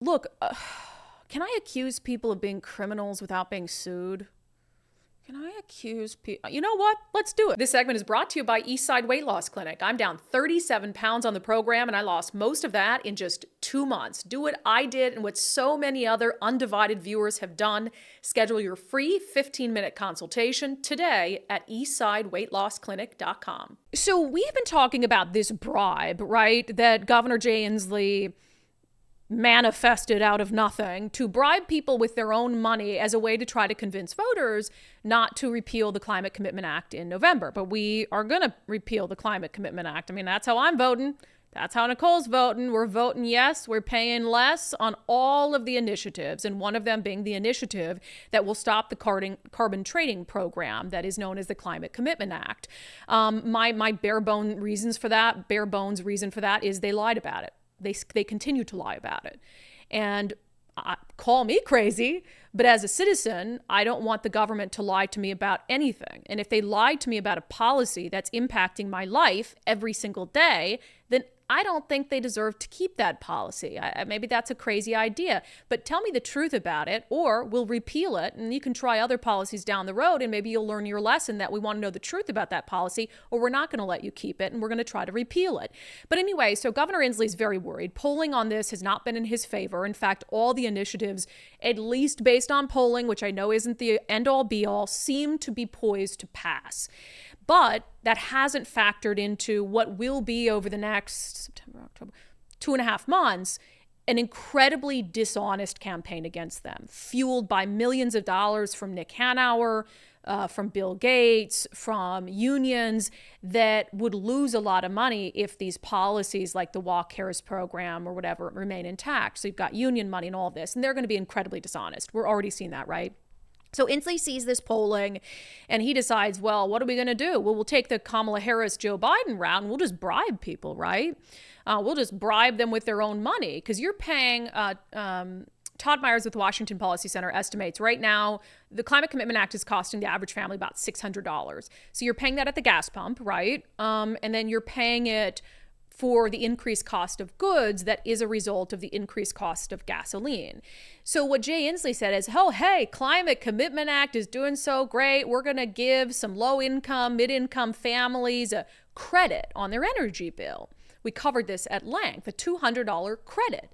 Look, can I accuse people of being criminals without being sued? Can I accuse people? You know what? Let's do it. This segment is brought to you by Eastside Weight Loss Clinic. I'm down 37 pounds on the program, and I lost most of that in just 2 months. Do what I did and what so many other undivided viewers have done. Schedule your free 15-minute consultation today at eastsideweightlossclinic.com. So we've been talking about this bribe, right, that Governor Jay Inslee manifested out of nothing to bribe people with their own money as a way to try to convince voters not to repeal the Climate Commitment Act in November. But we are going to repeal the Climate Commitment Act. I mean, that's how I'm voting. That's how Nicole's voting. We're voting yes. We're paying less on all of the initiatives, and one of them being the initiative that will stop the carbon trading program that is known as the Climate Commitment Act. My bare bones reason for that is they lied about it. They continue to lie about it. And call me crazy, but as a citizen, I don't want the government to lie to me about anything. And if they lied to me about a policy that's impacting my life every single day, then I don't think they deserve to keep that policy. Maybe that's a crazy idea, but tell me the truth about it, or we'll repeal it, and you can try other policies down the road, and maybe you'll learn your lesson that we want to know the truth about that policy, or we're not going to let you keep it, and we're going to try to repeal it. But anyway, so Governor Inslee's very worried. Polling on this has not been in his favor. In fact, all the initiatives, at least based on polling, which I know isn't the end-all be-all, seem to be poised to pass. But that hasn't factored into what will be over the next September, October, 2.5 months, an incredibly dishonest campaign against them, fueled by millions of dollars from Nick Hanauer, from Bill Gates, from unions that would lose a lot of money if these policies like the Walk Cares program or whatever remain intact. So you've got union money and all of this, and they're going to be incredibly dishonest. We're already seeing that, right? So Inslee sees this polling and he decides, well, what are we going to do? Well, we'll take the Kamala Harris, Joe Biden route and we'll just bribe people, right? We'll just bribe them with their own money because you're paying, Todd Myers with Washington Policy Center estimates right now, the Climate Commitment Act is costing the average family about $600. So you're paying that at the gas pump, right? And then you're paying it for the increased cost of goods that is a result of the increased cost of gasoline. So what Jay Inslee said is, oh, hey, Climate Commitment Act is doing so great. We're going to give some low-income, mid-income families a credit on their energy bill. We covered this at length, a $200 credit.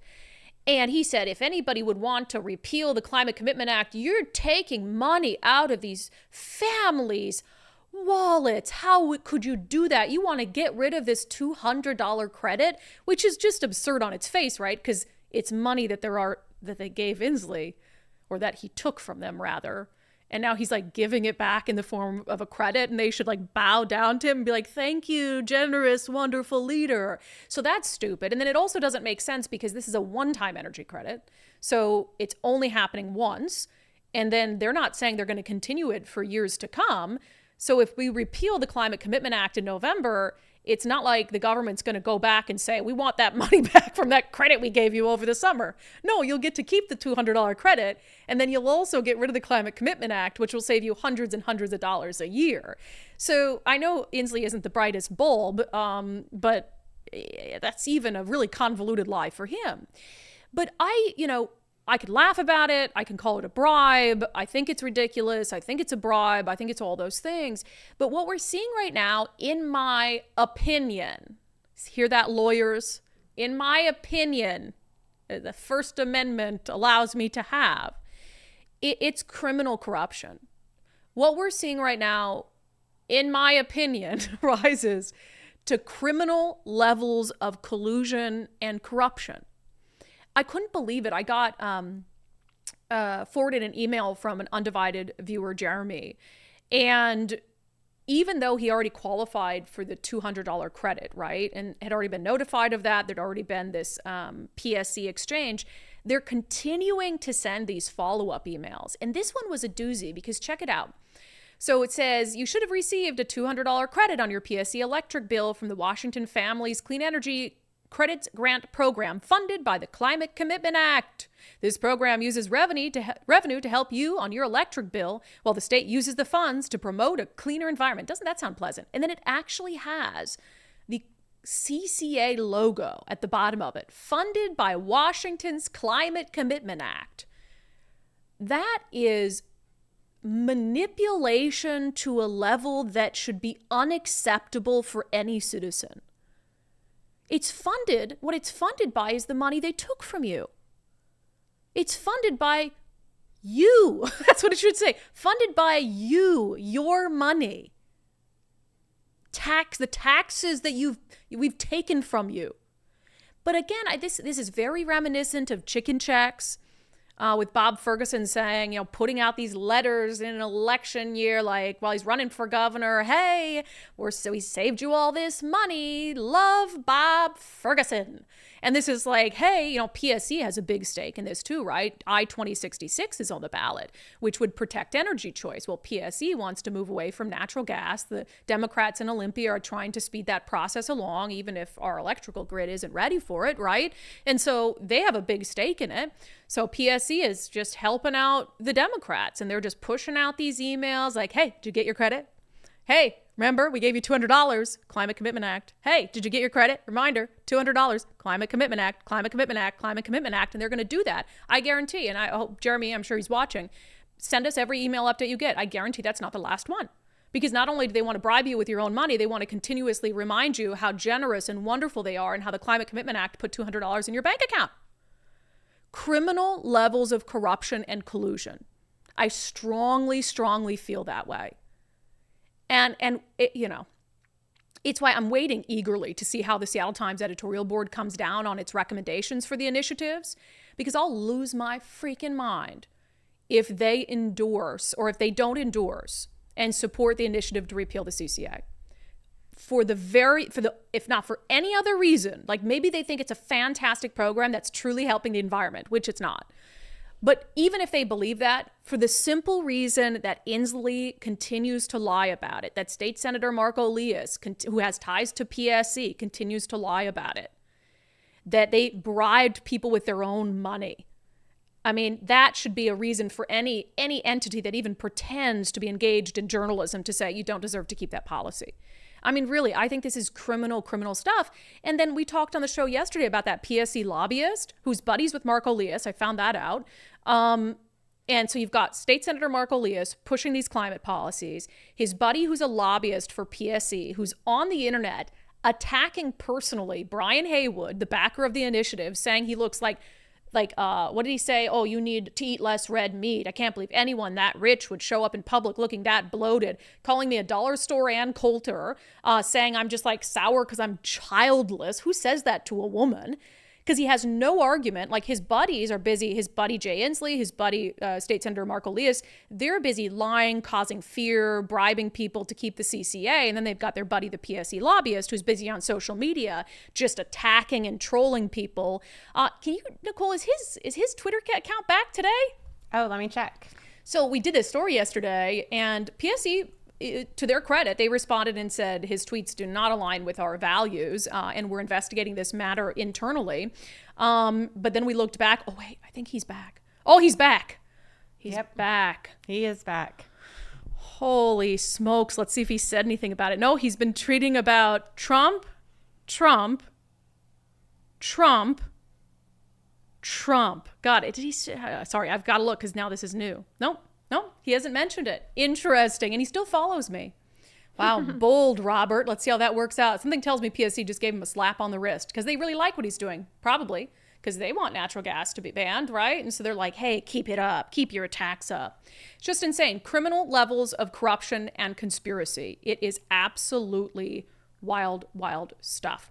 And he said, if anybody would want to repeal the Climate Commitment Act, you're taking money out of these families' wallets. How could you do that? You want to get rid of this $200 credit, which is just absurd on its face, right? Because it's money that they gave Inslee, or that he took from them rather. And now he's like giving it back in the form of a credit, and they should like bow down to him and be like, thank you, generous, wonderful leader. So that's stupid. And then it also doesn't make sense because this is a one-time energy credit. So it's only happening once. And then they're not saying they're going to continue it for years to come. So if we repeal the Climate Commitment Act in November, it's not like the government's going to go back and say, we want that money back from that credit we gave you over the summer. No, you'll get to keep the $200 credit, and then you'll also get rid of the Climate Commitment Act, which will save you hundreds and hundreds of dollars a year. So I know Inslee isn't the brightest bulb, but that's even a really convoluted lie for him. But I could laugh about it. I can call it a bribe. I think it's ridiculous. I think it's a bribe. I think it's all those things. But what we're seeing right now, in my opinion, hear that, lawyers? In my opinion, the First Amendment allows me to have, it's criminal corruption. What we're seeing right now, in my opinion, rises to criminal levels of collusion and corruption. I couldn't believe it. I got forwarded an email from an undivided viewer, Jeremy. And even though he already qualified for the $200 credit, right, and had already been notified of that, there'd already been this PSC exchange, they're continuing to send these follow-up emails. And this one was a doozy because check it out. So it says, you should have received a $200 credit on your PSC electric bill from the Washington Families Clean Energy Credits Grant Program funded by the Climate Commitment Act. This program uses revenue to help you on your electric bill while the state uses the funds to promote a cleaner environment. Doesn't that sound pleasant? And then it actually has the CCA logo at the bottom of it, funded by Washington's Climate Commitment Act. That is manipulation to a level that should be unacceptable for any citizen. What it's funded by is the money they took from you. It's funded by you. That's what it should say. Funded by you, your money. The taxes that we've taken from you. But again, this is very reminiscent of chicken checks, with Bob Ferguson saying, putting out these letters in an election year, like while he's running for governor, hey, we saved you all this money. Love, Bob Ferguson. And this is like, hey, PSC has a big stake in this too, right? I-2066 is on the ballot, which would protect energy choice. Well, PSC wants to move away from natural gas. The Democrats in Olympia are trying to speed that process along, even if our electrical grid isn't ready for it, right? And so they have a big stake in it. So PSC is just helping out the Democrats, and they're just pushing out these emails like, hey, did you get your credit? Hey, remember, we gave you $200, Climate Commitment Act. Hey, did you get your credit? Reminder, $200, Climate Commitment Act, Climate Commitment Act, Climate Commitment Act. And they're going to do that. I guarantee, and I hope, Jeremy, I'm sure he's watching, send us every email update you get. I guarantee that's not the last one. Because not only do they want to bribe you with your own money, they want to continuously remind you how generous and wonderful they are and how the Climate Commitment Act put $200 in your bank account. Criminal levels of corruption and collusion. I strongly, strongly feel that way. And it, it's why I'm waiting eagerly to see how the Seattle Times editorial board comes down on its recommendations for the initiatives, because I'll lose my freaking mind if they endorse or if they don't endorse and support the initiative to repeal the CCA. If not for any other reason, like maybe they think it's a fantastic program that's truly helping the environment, which it's not. But even if they believe that, for the simple reason that Inslee continues to lie about it, that State Senator Marco Elias, who has ties to PSC, continues to lie about it, that they bribed people with their own money. I mean, that should be a reason for any entity that even pretends to be engaged in journalism to say you don't deserve to keep that policy. I mean, really, I think this is criminal stuff. And then we talked on the show yesterday about that PSC lobbyist who's buddies with Marco Elias. I found that out. And so you've got State Senator Marco Elias pushing these climate policies. His buddy who's a lobbyist for PSC, who's on the internet attacking personally Brian Haywood, the backer of the initiative, saying he looks like what did he say? Oh, you need to eat less red meat. I can't believe anyone that rich would show up in public looking that bloated, calling me a dollar store Ann Coulter, saying I'm just like sour because I'm childless. Who says that to a woman? Because he has no argument. Like his buddies are busy. His buddy Jay Inslee, his buddy State Senator Marco Elias, they're busy lying, causing fear, bribing people to keep the CCA. And then they've got their buddy, the PSC lobbyist, who's busy on social media, just attacking and trolling people. Nicole, is his Twitter account back today? Oh, let me check. So we did this story yesterday, and PSC, to their credit, they responded and said his tweets do not align with our values, and we're investigating this matter internally. But then we looked back. Oh, wait, I think he's back. Oh, he's back. He's back. He is back. Holy smokes. Let's see if he said anything about it. No, he's been tweeting about Trump. Got it. Did he say? Sorry, I've got to look because now this is new. Nope. No, he hasn't mentioned it. Interesting. And he still follows me. Wow, bold, Robert. Let's see how that works out. Something tells me PSC just gave him a slap on the wrist because they really like what he's doing. Probably because they want natural gas to be banned, right? And so they're like, hey, keep it up. Keep your attacks up. It's just insane. Criminal levels of corruption and conspiracy. It is absolutely wild, wild stuff.